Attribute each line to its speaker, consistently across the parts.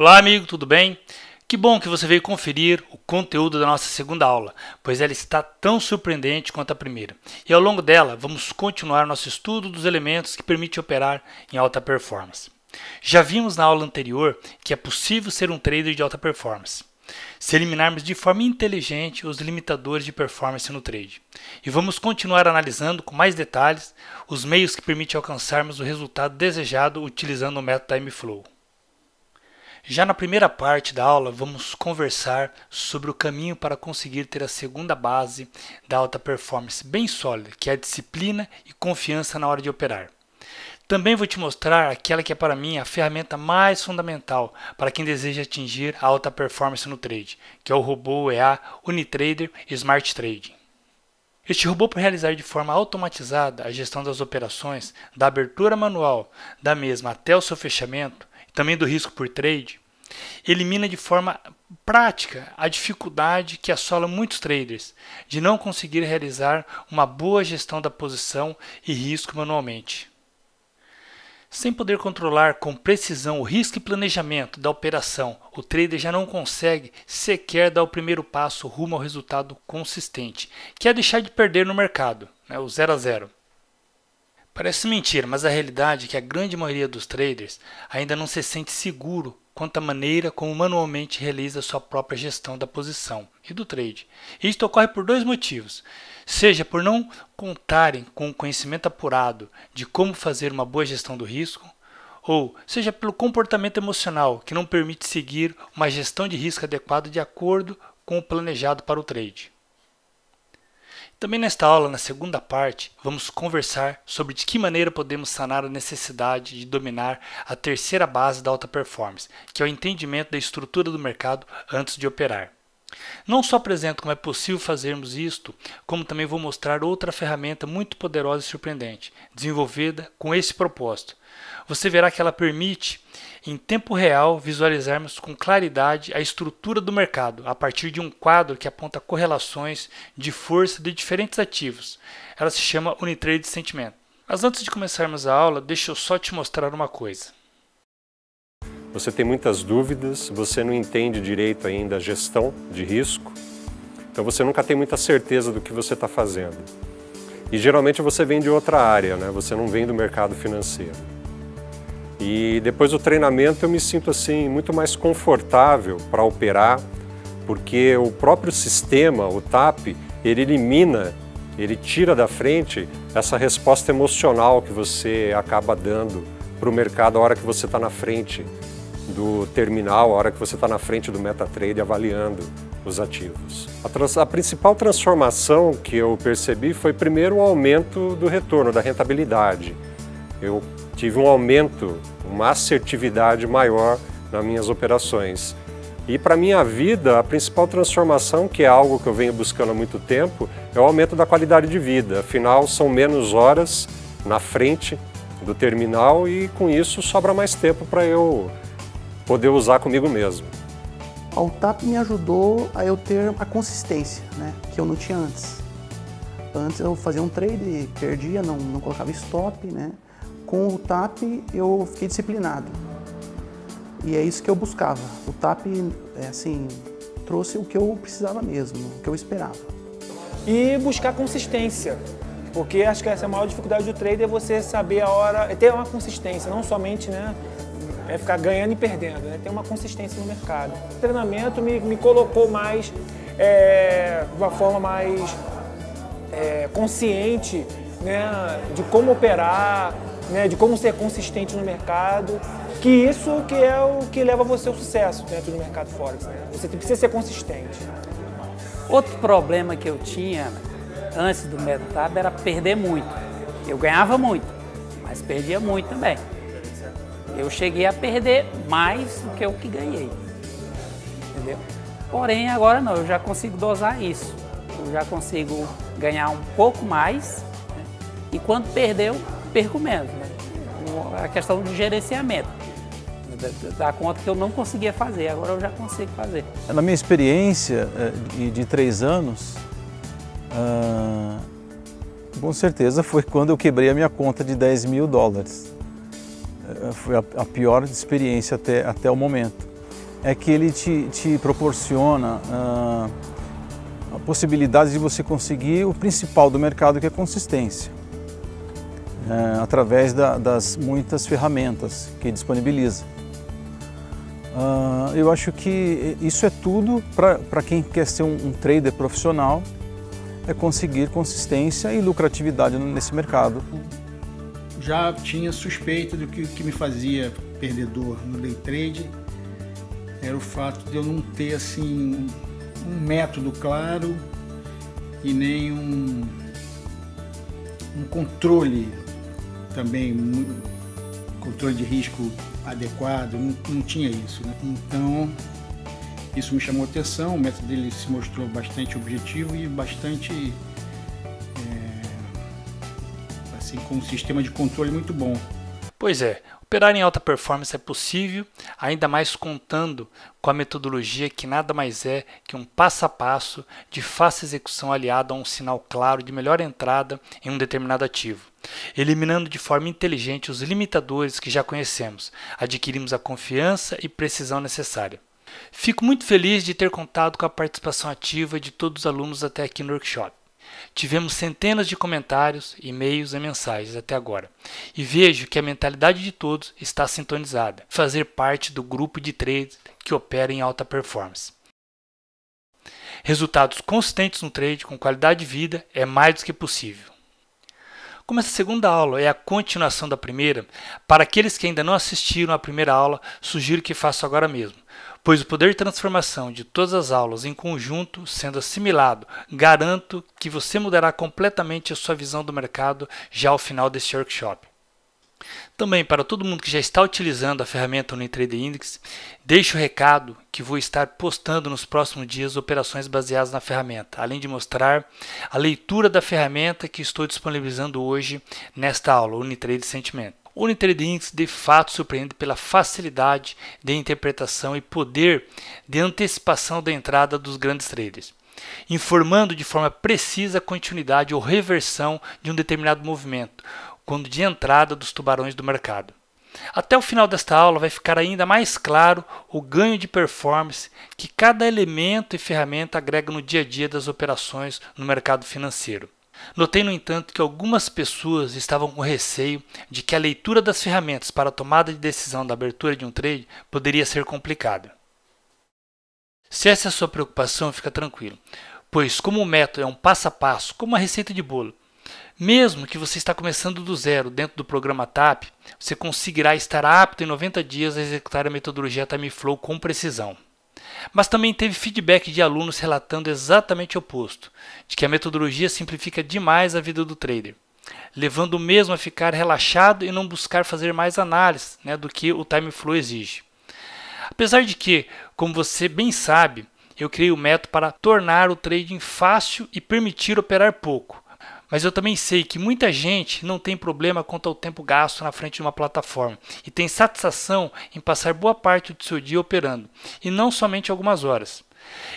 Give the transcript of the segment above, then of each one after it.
Speaker 1: Olá amigo, tudo bem? Que bom que você veio conferir o conteúdo da nossa segunda aula, pois ela está tão surpreendente quanto a primeira. E ao longo dela, vamos continuar nosso estudo dos elementos que permitem operar em alta performance. Já vimos na aula anterior que é possível ser um trader de alta performance, se eliminarmos de forma inteligente os limitadores de performance no trade. E vamos continuar analisando com mais detalhes os meios que permitem alcançarmos o resultado desejado utilizando o método Time Flow. Já na primeira parte da aula, vamos conversar sobre o caminho para conseguir ter a segunda base da alta performance bem sólida, que é a disciplina e confiança na hora de operar. Também vou te mostrar aquela que é para mim a ferramenta mais fundamental para quem deseja atingir a alta performance no trade, que é o robô EA Unitrader Smart Trading. Este robô, para realizar de forma automatizada a gestão das operações, da abertura manual da mesma até o seu fechamento, e também do risco por trade, elimina de forma prática a dificuldade que assola muitos traders de não conseguir realizar uma boa gestão da posição e risco manualmente. Sem poder controlar com precisão o risco e planejamento da operação, o trader já não consegue sequer dar o primeiro passo rumo ao resultado consistente, que é deixar de perder no mercado, o 0 a 0. Parece mentira, mas a realidade é que a grande maioria dos traders ainda não se sente seguro quanto à maneira como manualmente realiza sua própria gestão da posição e do trade. Isto ocorre por dois motivos, seja por não contarem com o conhecimento apurado de como fazer uma boa gestão do risco, ou seja pelo comportamento emocional que não permite seguir uma gestão de risco adequada de acordo com o planejado para o trade. Também nesta aula, na segunda parte, vamos conversar sobre de que maneira podemos sanar a necessidade de dominar a terceira base da alta performance, que é o entendimento da estrutura do mercado antes de operar. Não só apresento como é possível fazermos isto, como também vou mostrar outra ferramenta muito poderosa e surpreendente, desenvolvida com esse propósito. Você verá que ela permite, em tempo real, visualizarmos com claridade a estrutura do mercado, a partir de um quadro que aponta correlações de força de diferentes ativos. Ela se chama Unitrade Sentiment. Mas antes de começarmos a aula, deixa eu só te mostrar uma coisa.
Speaker 2: Você tem muitas dúvidas, você não entende direito ainda a gestão de risco, então você nunca tem muita certeza do que você está fazendo. E geralmente você vem de outra área, você não vem do mercado financeiro. E depois do treinamento eu me sinto assim muito mais confortável para operar, porque o próprio sistema, o TAP, ele elimina, ele tira da frente essa resposta emocional que você acaba dando para o mercado a hora que você está na frente do terminal, a hora que você está na frente do MetaTrader avaliando os ativos. A principal transformação que eu percebi foi primeiro o aumento do retorno, da rentabilidade. Eu tive um aumento, uma assertividade maior nas minhas operações. E para a minha vida, a principal transformação, que é algo que eu venho buscando há muito tempo, é o aumento da qualidade de vida. Afinal, são menos horas na frente do terminal e com isso sobra mais tempo para eu poder usar comigo mesmo.
Speaker 3: O TAP me ajudou a eu ter a consistência, que eu não tinha antes. Antes eu fazia um trade, perdia, não colocava stop, Com o TAP eu fiquei disciplinado. E é isso que eu buscava. O TAP, trouxe o que eu precisava mesmo, o que eu esperava.
Speaker 4: E buscar consistência, porque acho que essa é a maior dificuldade do trader, é você saber a hora, é ter uma consistência, não somente, é ficar ganhando e perdendo, ter uma consistência no mercado. O treinamento me colocou mais, de uma forma mais consciente, de como operar, de como ser consistente no mercado, que isso que é o que leva você ao sucesso dentro do mercado Forex. Você precisa ser consistente.
Speaker 5: Outro problema que eu tinha antes do MetaTab era perder muito. Eu ganhava muito, mas perdia muito também. Eu cheguei a perder mais do que o que ganhei, entendeu? Porém, agora não, eu já consigo dosar isso. Eu já consigo ganhar um pouco mais, e quando perder, eu perco menos. A questão de gerenciamento, da conta que eu não conseguia fazer, agora eu já consigo fazer.
Speaker 6: Na minha experiência de 3 anos, com certeza foi quando eu quebrei a minha conta de $10.000. Foi a pior experiência até o momento. é que ele te proporciona a possibilidade de você conseguir o principal do mercado, que é a consistência, através das muitas ferramentas que disponibiliza. Eu acho que isso é tudo para quem quer ser um trader profissional, é conseguir consistência e lucratividade nesse mercado.
Speaker 7: Já tinha suspeita do que me fazia perdedor no day trade, era o fato de eu não ter assim um método claro e nem um controle também, controle de risco adequado, não tinha isso, né? Então isso me chamou atenção, o método dele se mostrou bastante objetivo e bastante assim, com um sistema de controle muito bom.
Speaker 1: Pois é, operar em alta performance é possível, ainda mais contando com a metodologia que nada mais é que um passo a passo de fácil execução aliado a um sinal claro de melhor entrada em um determinado ativo, eliminando de forma inteligente os limitadores que já conhecemos, adquirimos a confiança e precisão necessária. Fico muito feliz de ter contado com a participação ativa de todos os alunos até aqui no workshop. Tivemos centenas de comentários, e-mails e mensagens até agora, e vejo que a mentalidade de todos está sintonizada, fazer parte do grupo de trades que opera em alta performance. Resultados consistentes no trade com qualidade de vida é mais do que possível. Como essa segunda aula é a continuação da primeira, para aqueles que ainda não assistiram à primeira aula, sugiro que façam agora mesmo, pois o poder de transformação de todas as aulas em conjunto, sendo assimilado, garanto que você mudará completamente a sua visão do mercado já ao final deste workshop. Também para todo mundo que já está utilizando a ferramenta Unitrader Index, deixo o recado que vou estar postando nos próximos dias operações baseadas na ferramenta, além de mostrar a leitura da ferramenta que estou disponibilizando hoje nesta aula, Unitrader Sentimento. O Unitrader Index de fato surpreende pela facilidade de interpretação e poder de antecipação da entrada dos grandes traders, informando de forma precisa a continuidade ou reversão de um determinado movimento, quando de entrada dos tubarões do mercado. Até o final desta aula vai ficar ainda mais claro o ganho de performance que cada elemento e ferramenta agrega no dia a dia das operações no mercado financeiro. Notei, no entanto, que algumas pessoas estavam com receio de que a leitura das ferramentas para a tomada de decisão da abertura de um trade poderia ser complicada. Se essa é a sua preocupação, fica tranquilo, pois como o método é um passo a passo, como uma receita de bolo, mesmo que você está começando do zero dentro do programa TAP, você conseguirá estar apto em 90 dias a executar a metodologia TimeFlow com precisão. Mas também teve feedback de alunos relatando exatamente o oposto, de que a metodologia simplifica demais a vida do trader, levando o mesmo a ficar relaxado e não buscar fazer mais análise, do que o TimeFlow exige. Apesar de que, como você bem sabe, eu criei o método para tornar o trading fácil e permitir operar pouco. Mas eu também sei que muita gente não tem problema quanto ao tempo gasto na frente de uma plataforma e tem satisfação em passar boa parte do seu dia operando, e não somente algumas horas.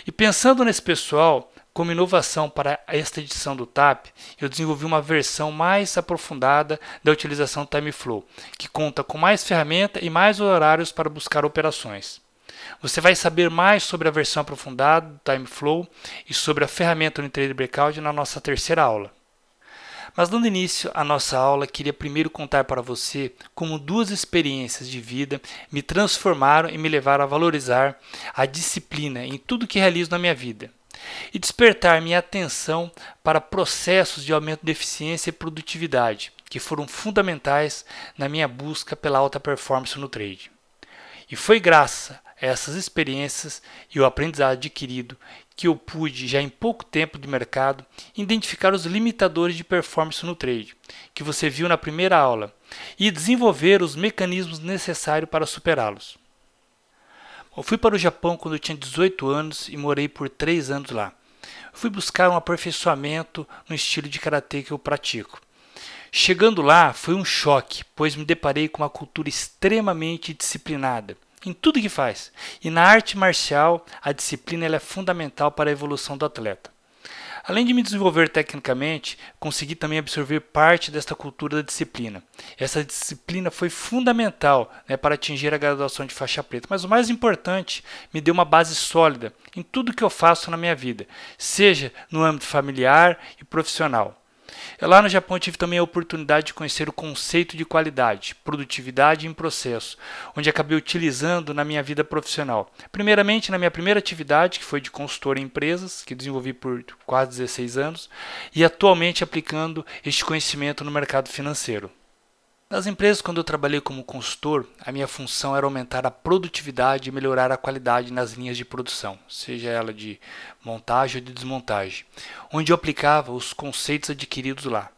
Speaker 1: E pensando nesse pessoal, como inovação para esta edição do TAP, eu desenvolvi uma versão mais aprofundada da utilização do TimeFlow, que conta com mais ferramenta e mais horários para buscar operações. Você vai saber mais sobre a versão aprofundada do TimeFlow e sobre a ferramenta Unitrader Breakout na nossa terceira aula. Mas dando início à nossa aula, queria primeiro contar para você como duas experiências de vida me transformaram e me levaram a valorizar a disciplina em tudo que realizo na minha vida e despertar minha atenção para processos de aumento de eficiência e produtividade que foram fundamentais na minha busca pela alta performance no trade. E foi graças a essas experiências e o aprendizado adquirido que eu pude, já em pouco tempo de mercado, identificar os limitadores de performance no trade, que você viu na primeira aula, e desenvolver os mecanismos necessários para superá-los. Eu fui para o Japão quando eu tinha 18 anos e morei por 3 anos lá. Fui buscar um aperfeiçoamento no estilo de karatê que eu pratico. Chegando lá, foi um choque, pois me deparei com uma cultura extremamente disciplinada em tudo que faz. E na arte marcial, a disciplina ela é fundamental para a evolução do atleta. Além de me desenvolver tecnicamente, consegui também absorver parte desta cultura da disciplina. Essa disciplina foi fundamental, né, para atingir a graduação de faixa preta, mas o mais importante, me deu uma base sólida em tudo que eu faço na minha vida, seja no âmbito familiar e profissional. Lá no Japão eu tive também a oportunidade de conhecer o conceito de qualidade, produtividade em processo, onde acabei utilizando na minha vida profissional. Primeiramente na minha primeira atividade, que foi de consultor em empresas, que desenvolvi por quase 16 anos, e atualmente aplicando este conhecimento no mercado financeiro. Nas empresas, quando eu trabalhei como consultor, a minha função era aumentar a produtividade e melhorar a qualidade nas linhas de produção, seja ela de montagem ou de desmontagem, onde eu aplicava os conceitos adquiridos lá.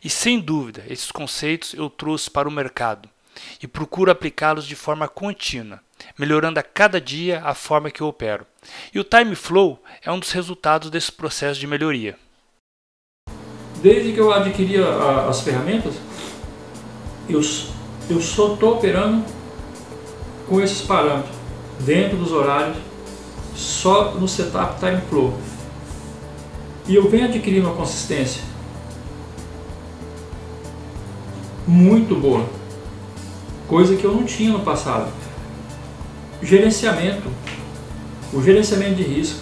Speaker 1: E sem dúvida, esses conceitos eu trouxe para o mercado e procuro aplicá-los de forma contínua, melhorando a cada dia a forma que eu opero. E o Time Flow é um dos resultados desse processo de melhoria.
Speaker 8: Desde que eu adquiri as ferramentas, eu só estou operando com esses parâmetros, dentro dos horários, só no setup Time Flow. E eu venho adquirindo uma consistência muito boa, coisa que eu não tinha no passado. O gerenciamento de risco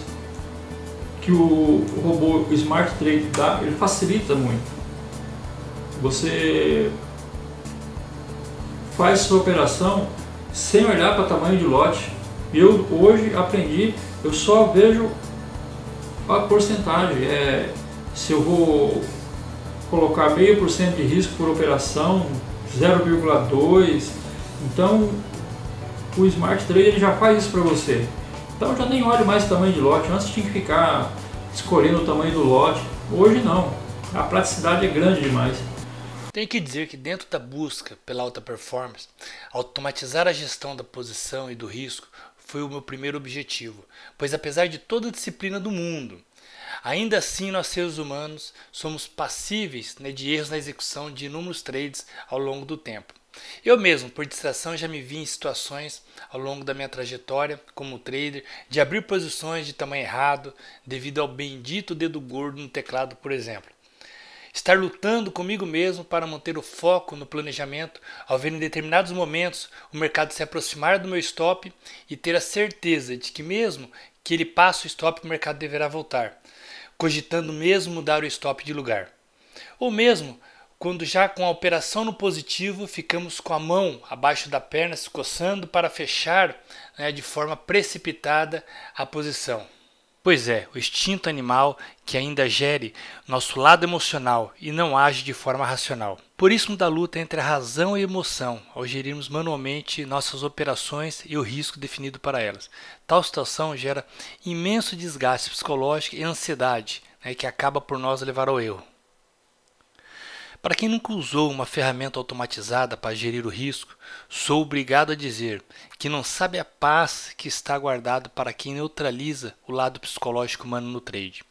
Speaker 8: que o robô Smart Trade dá, ele facilita muito. Você faz sua operação sem olhar para o tamanho de lote. Eu hoje aprendi, eu só vejo a porcentagem, se eu vou colocar 0,5% de risco por operação, 0,2%, então o Smart Trade ele já faz isso para você. Então eu já nem olho mais o tamanho de lote. Antes tinha que ficar escolhendo o tamanho do lote, hoje não, a praticidade é grande demais.
Speaker 1: Tenho que dizer que dentro da busca pela alta performance, automatizar a gestão da posição e do risco foi o meu primeiro objetivo, pois apesar de toda a disciplina do mundo, ainda assim nós seres humanos somos passíveis, né, de erros na execução de inúmeros trades ao longo do tempo. Eu mesmo, por distração, já me vi em situações ao longo da minha trajetória como trader de abrir posições de tamanho errado devido ao bendito dedo gordo no teclado, por exemplo. Estar lutando comigo mesmo para manter o foco no planejamento ao ver em determinados momentos o mercado se aproximar do meu stop e ter a certeza de que mesmo que ele passe o stop o mercado deverá voltar, cogitando mesmo mudar o stop de lugar. Ou mesmo quando já com a operação no positivo ficamos com a mão abaixo da perna se coçando para fechar, né, de forma precipitada a posição. Pois é, o instinto animal que ainda gere nosso lado emocional e não age de forma racional. Por isso da luta entre a razão e a emoção ao gerirmos manualmente nossas operações e o risco definido para elas. Tal situação gera imenso desgaste psicológico e ansiedade, né, que acaba por nós levar ao erro. Para quem nunca usou uma ferramenta automatizada para gerir o risco, sou obrigado a dizer que não sabe a paz que está guardado para quem neutraliza o lado psicológico humano no trade.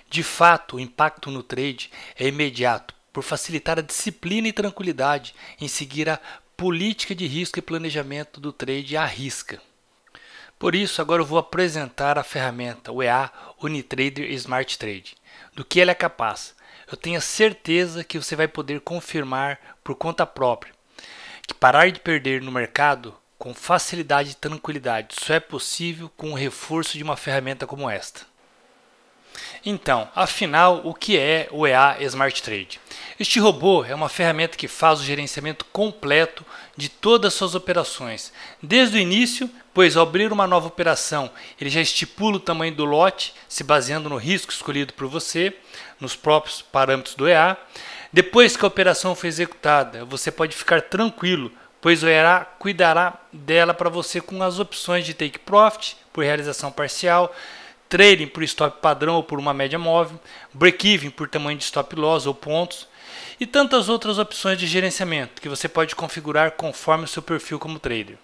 Speaker 1: De fato, o impacto no trade é imediato, por facilitar a disciplina e tranquilidade em seguir a política de risco e planejamento do trade à risca. Por isso, agora eu vou apresentar a ferramenta, o EA Unitrader Smart Trade, do que ela é capaz. Eu tenho certeza que você vai poder confirmar por conta própria que parar de perder no mercado com facilidade e tranquilidade só é possível com o reforço de uma ferramenta como esta. Então, afinal, o que é o EA Smart Trade? Este robô é uma ferramenta que faz o gerenciamento completo de todas as suas operações, desde o início, pois ao abrir uma nova operação, ele já estipula o tamanho do lote, se baseando no risco escolhido por você, nos próprios parâmetros do EA. Depois que a operação foi executada, você pode ficar tranquilo, pois o EA cuidará dela para você com as opções de take profit por realização parcial, trading por stop padrão ou por uma média móvel, break-even por tamanho de stop loss ou pontos e tantas outras opções de gerenciamento que você pode configurar conforme o seu perfil como trader.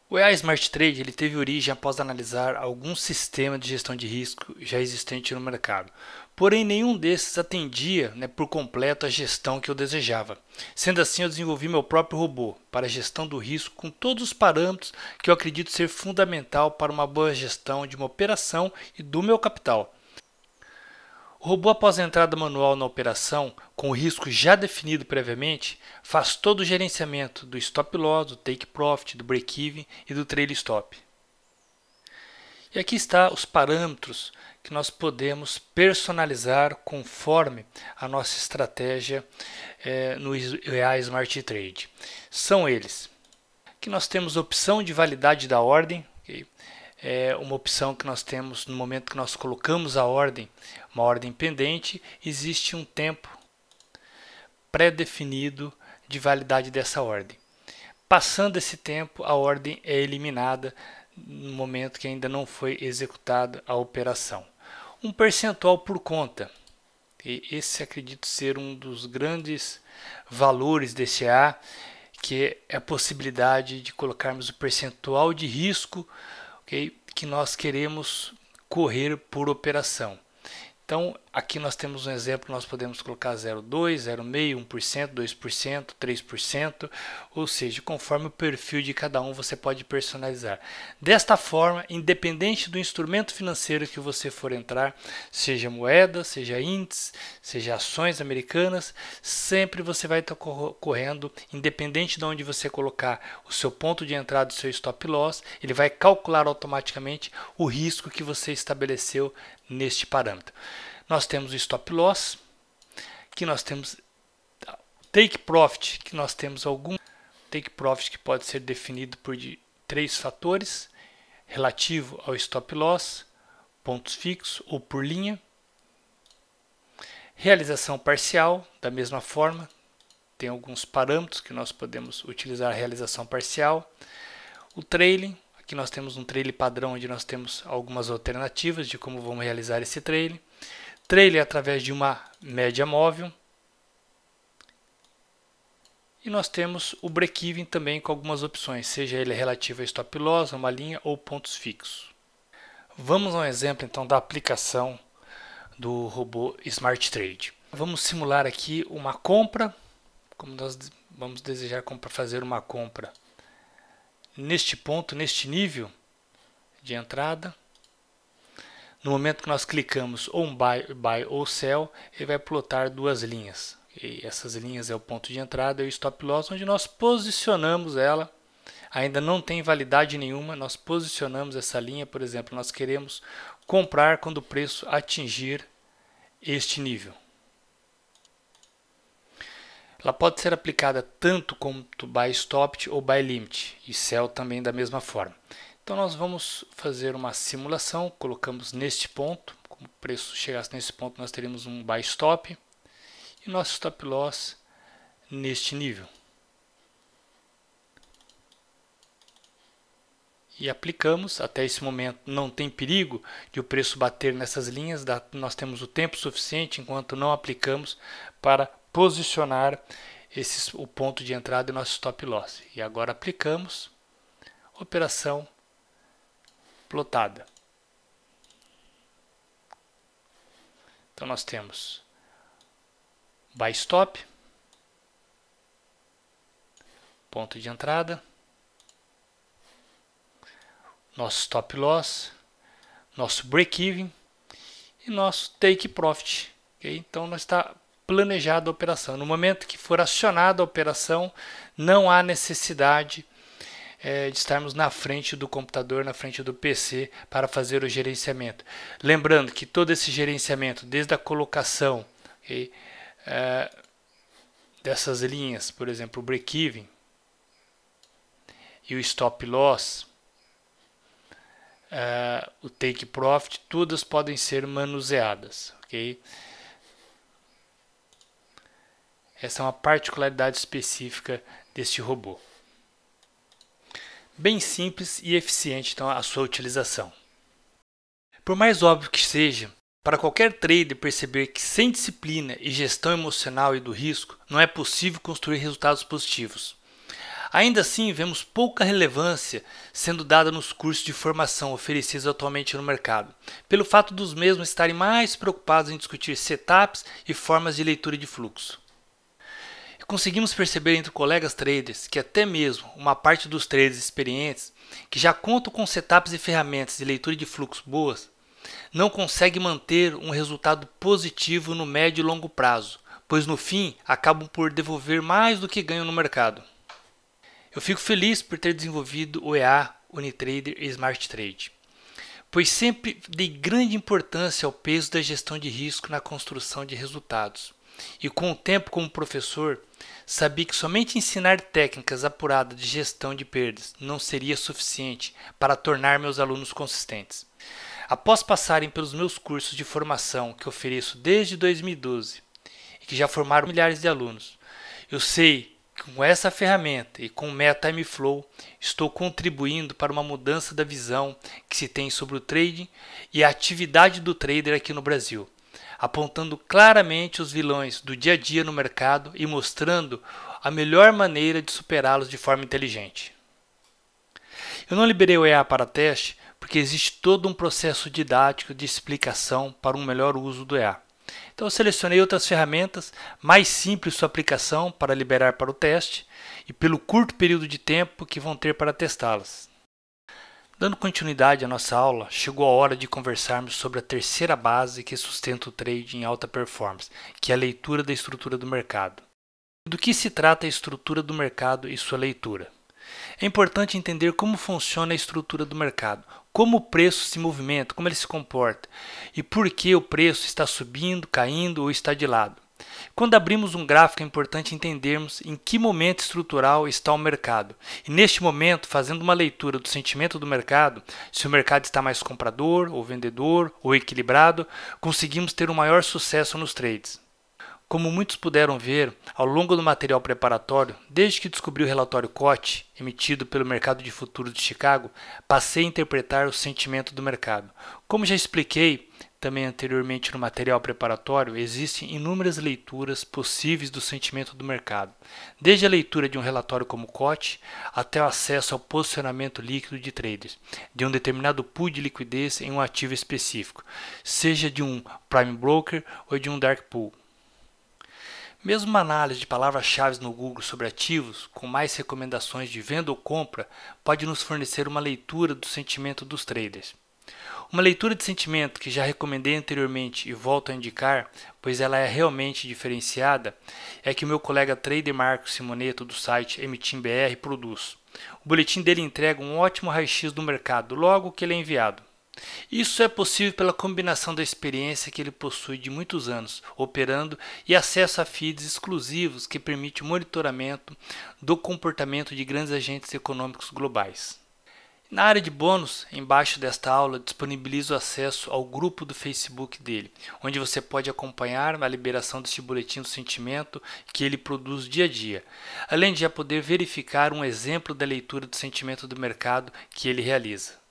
Speaker 1: O EA Smart Trade ele teve origem após analisar algum sistema de gestão de risco já existente no mercado. Porém, nenhum desses atendia, por completo a gestão que eu desejava. Sendo assim, eu desenvolvi meu próprio robô para a gestão do risco com todos os parâmetros que eu acredito ser fundamental para uma boa gestão de uma operação e do meu capital. O robô, após a entrada manual na operação, com o risco já definido previamente, faz todo o gerenciamento do stop loss, do take profit, do break-even e do trail stop. E aqui está os parâmetros que nós podemos personalizar conforme a nossa estratégia no EA Smart Trade. São eles. Aqui nós temos a opção de validade da ordem. Okay? É uma opção que nós temos no momento que nós colocamos a ordem, uma ordem pendente, existe um tempo pré-definido de validade dessa ordem. Passando esse tempo, a ordem é eliminada no momento que ainda não foi executada a operação. Um percentual por conta. E esse acredito ser um dos grandes valores desse EA, que é a possibilidade de colocarmos o percentual de risco, okay, que nós queremos correr por operação. Então, aqui nós temos um exemplo, nós podemos colocar 0,2%, 0,5%, 1%, 2%, 3%, ou seja, conforme o perfil de cada um você pode personalizar. Desta forma, independente do instrumento financeiro que você for entrar, seja moeda, seja índice, seja ações americanas, sempre você vai estar correndo, independente de onde você colocar o seu ponto de entrada, o seu stop loss, ele vai calcular automaticamente o risco que você estabeleceu neste parâmetro. Nós temos o stop loss, que nós temos take profit, que nós temos algum take profit que pode ser definido por 3 fatores, relativo ao stop loss, pontos fixos ou por linha. Realização parcial, da mesma forma, tem alguns parâmetros que nós podemos utilizar a realização parcial. O trailing, aqui nós temos um trailing padrão onde nós temos algumas alternativas de como vamos realizar esse trailing. Trailing através de uma média móvel. E nós temos o break-even também com algumas opções, seja ele relativo a stop loss, a uma linha ou pontos fixos. Vamos a um exemplo então da aplicação do robô Smart Trade. Vamos simular aqui uma compra, como nós vamos desejar fazer uma compra neste ponto, neste nível de entrada. No momento que nós clicamos ou buy ou sell, ele vai plotar duas linhas. E essas linhas é o ponto de entrada e o stop loss, onde nós posicionamos ela. Ainda não tem validade nenhuma, nós posicionamos essa linha, por exemplo, nós queremos comprar quando o preço atingir este nível. Ela pode ser aplicada tanto como buy stop ou buy limit e sell também da mesma forma. Então nós vamos fazer uma simulação, colocamos neste ponto, como o preço chegasse nesse ponto nós teríamos um buy stop e nosso stop loss neste nível. E aplicamos, até esse momento não tem perigo de o preço bater nessas linhas, nós temos o tempo suficiente enquanto não aplicamos para posicionar o ponto de entrada e nosso stop loss. E agora aplicamos, operação plotada. Então nós temos buy stop, ponto de entrada, nosso stop loss, nosso break-even e nosso take profit. Okay? Então nós está planejada a operação. No momento que for acionada a operação, não há necessidade de estarmos na frente do computador, na frente do PC para fazer o gerenciamento. Lembrando que todo esse gerenciamento, desde a colocação dessas linhas, por exemplo, o break-even e o stop loss, o take profit, todas podem ser manuseadas. Okay? Essa é uma particularidade específica deste robô. Bem simples e eficiente então a sua utilização. Por mais óbvio que seja, para qualquer trader perceber que sem disciplina e gestão emocional e do risco não é possível construir resultados positivos. Ainda assim, vemos pouca relevância sendo dada nos cursos de formação oferecidos atualmente no mercado, pelo fato dos mesmos estarem mais preocupados em discutir setups e formas de leitura de fluxo. Conseguimos perceber entre colegas traders que até mesmo uma parte dos traders experientes que já contam com setups e ferramentas de leitura de fluxo boas, não consegue manter um resultado positivo no médio e longo prazo, pois no fim acabam por devolver mais do que ganham no mercado. Eu fico feliz por ter desenvolvido o EA, Unitrader e Smart Trade, pois sempre dei grande importância ao peso da gestão de risco na construção de resultados. E com o tempo como professor, sabia que somente ensinar técnicas apuradas de gestão de perdas não seria suficiente para tornar meus alunos consistentes. Após passarem pelos meus cursos de formação que ofereço desde 2012 e que já formaram milhares de alunos, eu sei que com essa ferramenta e com o método Time Flow estou contribuindo para uma mudança da visão que se tem sobre o trading e a atividade do trader aqui no Brasil, apontando claramente os vilões do dia a dia no mercado e mostrando a melhor maneira de superá-los de forma inteligente. Eu não liberei o EA para teste porque existe todo um processo didático de explicação para um melhor uso do EA. Então eu selecionei outras ferramentas mais simples sua aplicação para liberar para o teste e pelo curto período de tempo que vão ter para testá-las. Dando continuidade à nossa aula, chegou a hora de conversarmos sobre a terceira base que sustenta o trade em alta performance, que é a leitura da estrutura do mercado. Do que se trata a estrutura do mercado e sua leitura? É importante entender como funciona a estrutura do mercado, como o preço se movimenta, como ele se comporta e por que o preço está subindo, caindo ou está de lado. Quando abrimos um gráfico é importante entendermos em que momento estrutural está o mercado e neste momento, fazendo uma leitura do sentimento do mercado, se o mercado está mais comprador ou vendedor ou equilibrado, conseguimos ter um maior sucesso nos trades. Como muitos puderam ver ao longo do material preparatório, desde que descobri o relatório COT, emitido pelo Mercado de Futuros de Chicago, passei a interpretar o sentimento do mercado. Como já expliquei também anteriormente no material preparatório, existem inúmeras leituras possíveis do sentimento do mercado, desde a leitura de um relatório como COT até o acesso ao posicionamento líquido de traders, de um determinado pool de liquidez em um ativo específico, seja de um prime broker ou de um dark pool. Mesmo uma análise de palavras-chave no Google sobre ativos, com mais recomendações de venda ou compra, pode nos fornecer uma leitura do sentimento dos traders. Uma leitura de sentimento que já recomendei anteriormente e volto a indicar, pois ela é realmente diferenciada, é que o meu colega trader Marcos Simoneto do site MTIM-BR produz. O boletim dele entrega um ótimo raio-x do mercado logo que ele é enviado. Isso é possível pela combinação da experiência que ele possui de muitos anos operando e acesso a feeds exclusivos que permite o monitoramento do comportamento de grandes agentes econômicos globais. Na área de bônus, embaixo desta aula, disponibilizo acesso ao grupo do Facebook dele, onde você pode acompanhar a liberação deste boletim do sentimento que ele produz dia a dia, além de já poder verificar um exemplo da leitura do sentimento do mercado que ele realiza.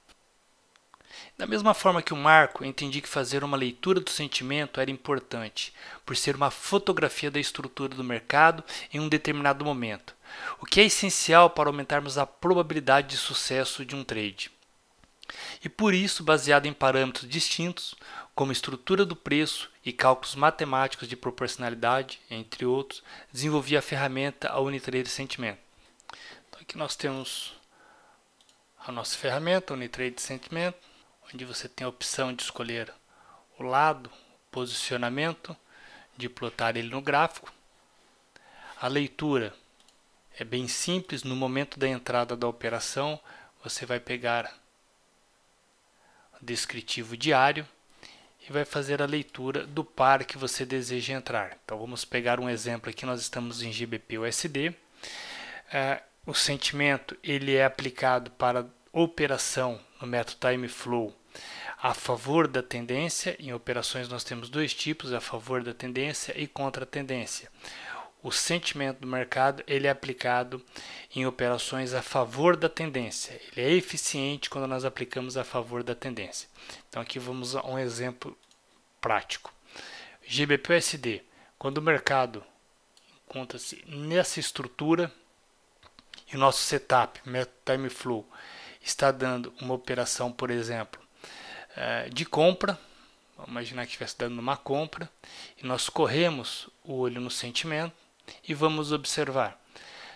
Speaker 1: Da mesma forma que o Marco, entendi que fazer uma leitura do sentimento era importante, por ser uma fotografia da estrutura do mercado em um determinado momento, o que é essencial para aumentarmos a probabilidade de sucesso de um trade. E por isso, baseado em parâmetros distintos, como estrutura do preço e cálculos matemáticos de proporcionalidade, entre outros, desenvolvi a ferramenta a Unitrader Sentimento. Então aqui nós temos a nossa ferramenta, Unitrader Sentimento, onde você tem a opção de escolher o lado, o posicionamento, de plotar ele no gráfico. A leitura é bem simples, no momento da entrada da operação, você vai pegar o descritivo diário e vai fazer a leitura do par que você deseja entrar. Então vamos pegar um exemplo aqui, nós estamos em GBP/USD. O sentimento ele é aplicado para operação no método Time Flow a favor da tendência. Em operações nós temos dois tipos, a favor da tendência e contra a tendência. O sentimento do mercado ele é aplicado em operações a favor da tendência. Ele é eficiente quando nós aplicamos a favor da tendência. Então aqui vamos a um exemplo prático. GBP/USD, quando o mercado encontra-se nessa estrutura e o nosso setup, método Time Flow, está dando uma operação, por exemplo, de compra, vamos imaginar que estivesse dando uma compra, e nós corremos o olho no sentimento e vamos observar.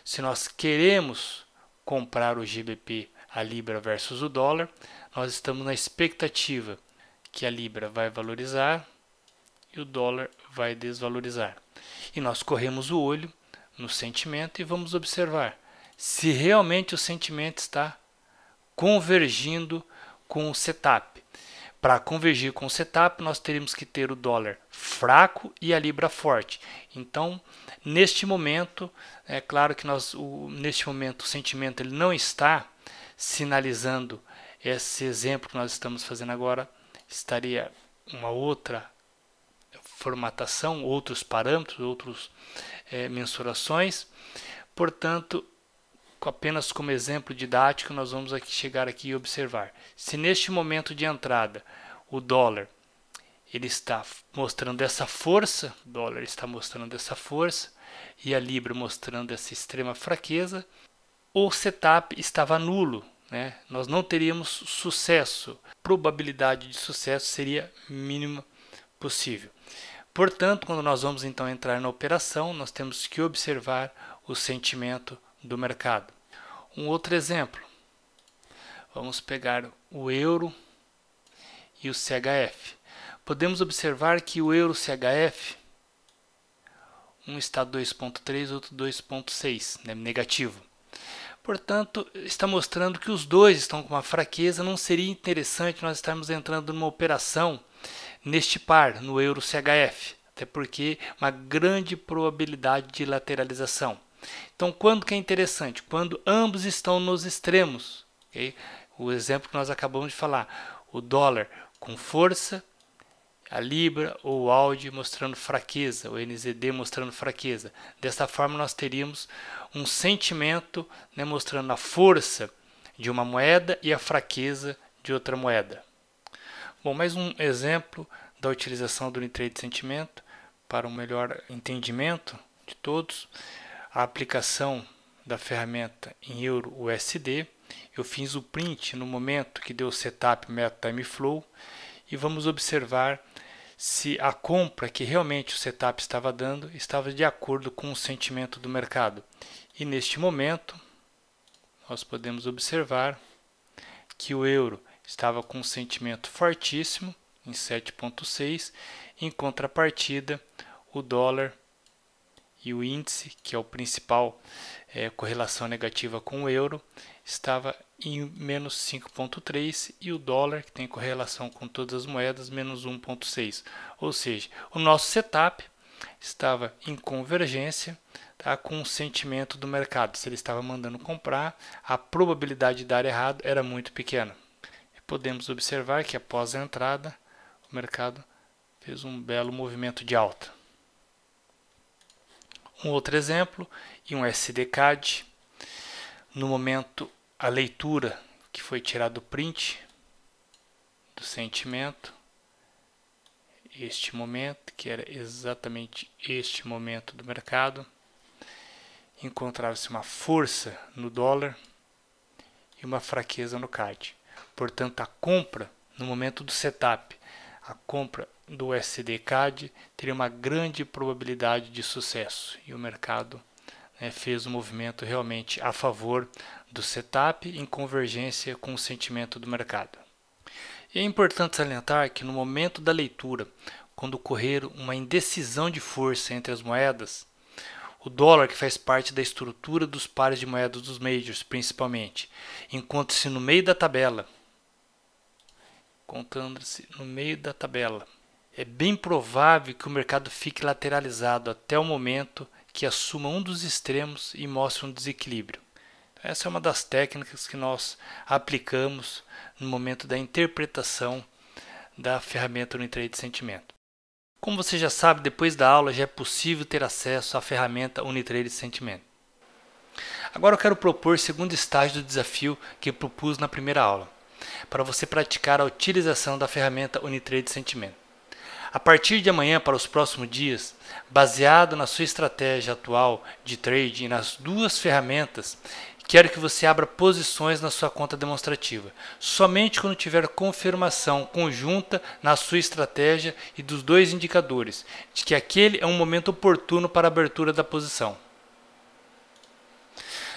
Speaker 1: Se nós queremos comprar o GBP, a Libra versus o dólar, nós estamos na expectativa que a libra vai valorizar e o dólar vai desvalorizar. E nós corremos o olho no sentimento e vamos observar se realmente o sentimento está convergindo com o setup. Para convergir com o setup, nós teríamos que ter o dólar fraco e a libra forte. Então, neste momento, é claro que neste momento o sentimento ele não está sinalizando esse exemplo que nós estamos fazendo agora. Estaria uma outra formatação, outros parâmetros, outras mensurações. Portanto, apenas como exemplo didático, nós vamos chegar aqui e observar. Se neste momento de entrada o dólar ele está mostrando essa força, o dólar está mostrando essa força e a libra mostrando essa extrema fraqueza, o setup estava nulo, né? Nós não teríamos sucesso. A probabilidade de sucesso seria mínima possível. Portanto, quando nós vamos então entrar na operação, nós temos que observar o sentimento do mercado. Um outro exemplo, vamos pegar o euro e o CHF. Podemos observar que o euro CHF, um está 2,3, outro 2,6, né, negativo. Portanto, está mostrando que os dois estão com uma fraqueza. Não seria interessante nós estarmos entrando numa operação neste par, no euro CHF, até porque uma grande probabilidade de lateralização. Então, quando que é interessante? Quando ambos estão nos extremos. Okay? O exemplo que nós acabamos de falar. O dólar com força, a libra ou o AUD mostrando fraqueza, o NZD mostrando fraqueza. Dessa forma, nós teríamos um sentimento, né, mostrando a força de uma moeda e a fraqueza de outra moeda. Bom, mais um exemplo da utilização do Unitrade Sentimento para um melhor entendimento de todos. A aplicação da ferramenta em euro USD. Eu fiz o print no momento que deu o setup Meta Time Flow e vamos observar se a compra que realmente o setup estava dando estava de acordo com o sentimento do mercado. E neste momento nós podemos observar que o euro estava com um sentimento fortíssimo em 7,6, em contrapartida o dólar e o índice, que é o principal correlação negativa com o euro, estava em menos 5,3 e o dólar, que tem correlação com todas as moedas, menos 1,6. Ou seja, o nosso setup estava em convergência, tá, com o sentimento do mercado. Se ele estava mandando comprar, a probabilidade de dar errado era muito pequena. E podemos observar que após a entrada, o mercado fez um belo movimento de alta. Um outro exemplo, em um SDCAD, no momento a leitura que foi tirado o print do sentimento, este momento, que era exatamente este momento do mercado, encontrava-se uma força no dólar e uma fraqueza no CAD. Portanto, a compra no momento do setup, a compra do USD-CAD teria uma grande probabilidade de sucesso e o mercado, né, fez um movimento realmente a favor do setup em convergência com o sentimento do mercado. E é importante salientar que no momento da leitura, quando ocorrer uma indecisão de força entre as moedas, o dólar, que faz parte da estrutura dos pares de moedas dos majors principalmente, encontra-se no meio da tabela. Encontrando-se no meio da tabela. É bem provável que o mercado fique lateralizado até o momento que assuma um dos extremos e mostre um desequilíbrio. Essa é uma das técnicas que nós aplicamos no momento da interpretação da ferramenta Unitrade Sentimento. Como você já sabe, depois da aula já é possível ter acesso à ferramenta Unitrade Sentimento. Agora eu quero propor o segundo estágio do desafio que propus na primeira aula, para você praticar a utilização da ferramenta Unitrade Sentimento. A partir de amanhã, para os próximos dias, baseado na sua estratégia atual de trade e nas duas ferramentas, quero que você abra posições na sua conta demonstrativa, somente quando tiver confirmação conjunta na sua estratégia e dos dois indicadores, de que aquele é um momento oportuno para a abertura da posição.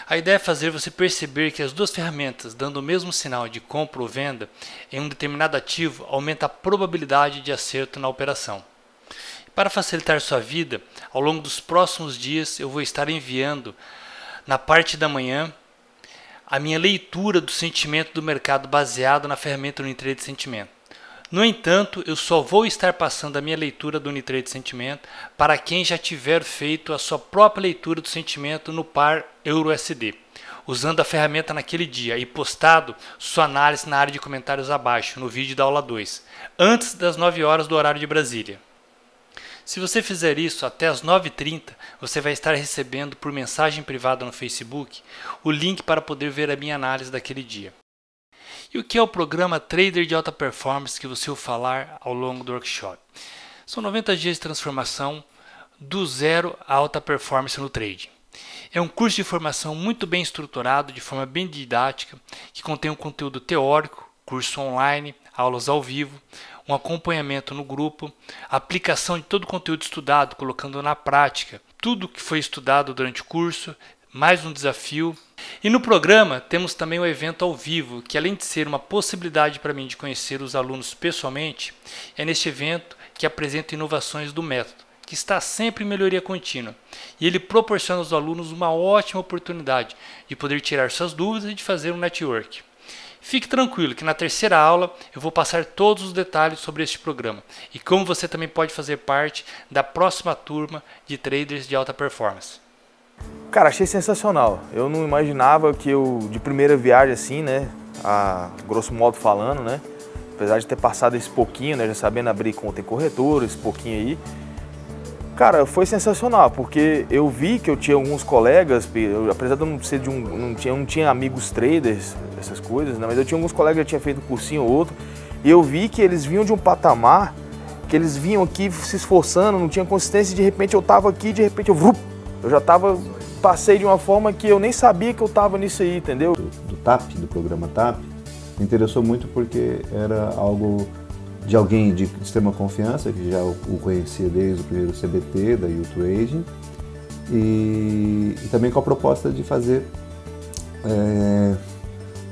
Speaker 1: A ideia é fazer você perceber que as duas ferramentas, dando o mesmo sinal de compra ou venda em um determinado ativo, aumenta a probabilidade de acerto na operação. Para facilitar sua vida, ao longo dos próximos dias eu vou estar enviando, na parte da manhã, a minha leitura do sentimento do mercado baseado na ferramenta Unitrade Sentimento. No entanto, eu só vou estar passando a minha leitura do Unitrade Sentimento para quem já tiver feito a sua própria leitura do sentimento no par EURUSD, usando a ferramenta naquele dia e postado sua análise na área de comentários abaixo, no vídeo da aula 2, antes das 9 horas do horário de Brasília. Se você fizer isso até as 9h30, você vai estar recebendo por mensagem privada no Facebook o link para poder ver a minha análise daquele dia. E o que é o programa Trader de Alta Performance que você ouviu falar ao longo do workshop? São 90 dias de transformação do zero à alta performance no trading. É um curso de formação muito bem estruturado, de forma bem didática, que contém um conteúdo teórico, curso online, aulas ao vivo, um acompanhamento no grupo, a aplicação de todo o conteúdo estudado, colocando na prática tudo que foi estudado durante o curso, mais um desafio. E no programa temos também o evento ao vivo, que além de ser uma possibilidade para mim de conhecer os alunos pessoalmente, é neste evento que apresento inovações do método, que está sempre em melhoria contínua. E ele proporciona aos alunos uma ótima oportunidade de poder tirar suas dúvidas e de fazer um network. Fique tranquilo que na terceira aula eu vou passar todos os detalhes sobre este programa e como você também pode fazer parte da próxima turma de traders de alta performance.
Speaker 9: Cara, achei sensacional. Eu não imaginava que eu, de primeira viagem assim, né, a grosso modo falando, né, apesar de ter passado esse pouquinho, né, já sabendo abrir conta em corretora, esse pouquinho aí, cara, foi sensacional, porque eu vi que eu tinha alguns colegas, apesar de eu não ser de não tinha amigos traders, essas coisas, né, mas eu tinha alguns colegas que tinham feito um cursinho ou outro, e eu vi que eles vinham de um patamar, que eles vinham aqui se esforçando, não tinha consistência, e de repente eu tava aqui, de repente eu já passei de uma forma que eu nem sabia que eu tava nisso aí, entendeu?
Speaker 10: Do TAP, do programa TAP, me interessou muito porque era algo de alguém de extrema confiança, que já o conhecia desde o primeiro CBT, da U-Trading, e também com a proposta de fazer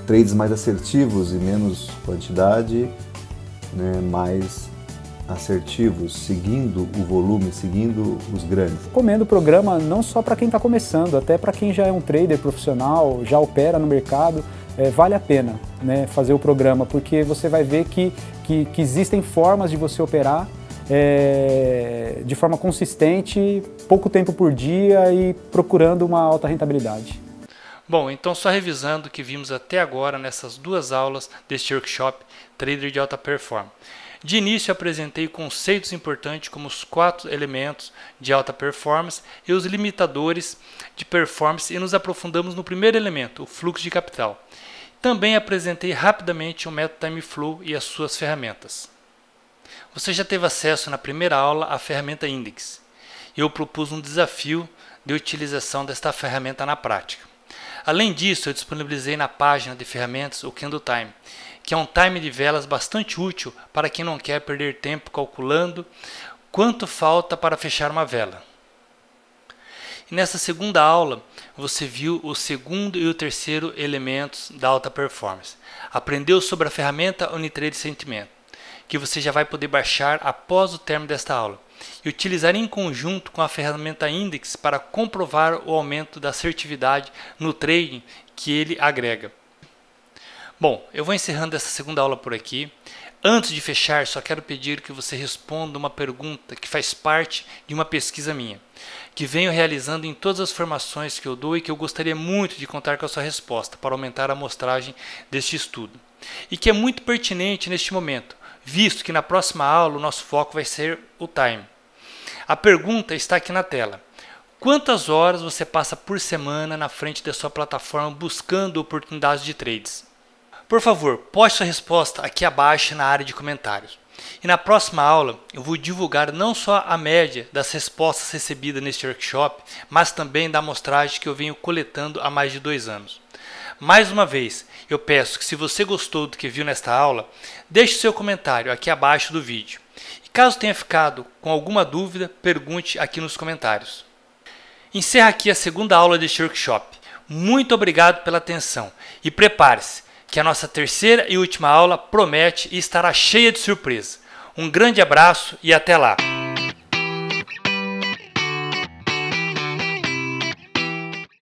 Speaker 10: trades mais assertivos e menos quantidade, né, mais assertivos, seguindo o volume, seguindo os grandes.
Speaker 4: Recomendo o programa não só para quem está começando, até para quem já é um trader profissional, já opera no mercado, vale a pena, né, fazer o programa, porque você vai ver que existem formas de você operar de forma consistente, pouco tempo por dia e procurando uma alta rentabilidade.
Speaker 1: Bom, então só revisando o que vimos até agora nessas duas aulas deste workshop Trader de Alta Performance. De início, apresentei conceitos importantes como os 4 elementos de alta performance e os limitadores de performance e nos aprofundamos no primeiro elemento, o fluxo de capital. Também apresentei rapidamente o método Time Flow e as suas ferramentas. Você já teve acesso na primeira aula à ferramenta Index. Eu propus um desafio de utilização desta ferramenta na prática. Além disso, eu disponibilizei na página de ferramentas o Candle Time, que é um time de velas bastante útil para quem não quer perder tempo calculando quanto falta para fechar uma vela. E nessa segunda aula, você viu o segundo e o terceiro elementos da alta performance. Aprendeu sobre a ferramenta Unitrade Sentimento, que você já vai poder baixar após o término desta aula, e utilizar em conjunto com a ferramenta Index para comprovar o aumento da assertividade no trading que ele agrega. Bom, eu vou encerrando essa segunda aula por aqui. Antes de fechar, só quero pedir que você responda uma pergunta que faz parte de uma pesquisa minha, que venho realizando em todas as formações que eu dou e que eu gostaria muito de contar com a sua resposta para aumentar a amostragem deste estudo. E que é muito pertinente neste momento, visto que na próxima aula o nosso foco vai ser o time. A pergunta está aqui na tela. Quantas horas você passa por semana na frente da sua plataforma buscando oportunidades de trades? Por favor, poste sua resposta aqui abaixo na área de comentários. E na próxima aula eu vou divulgar não só a média das respostas recebidas neste workshop, mas também da amostragem que eu venho coletando há mais de 2 anos. Mais uma vez, eu peço que se você gostou do que viu nesta aula, deixe seu comentário aqui abaixo do vídeo. E caso tenha ficado com alguma dúvida, pergunte aqui nos comentários. Encerra aqui a segunda aula deste workshop. Muito obrigado pela atenção e prepare-se, que a nossa terceira e última aula promete e estará cheia de surpresa. Um grande abraço e até lá!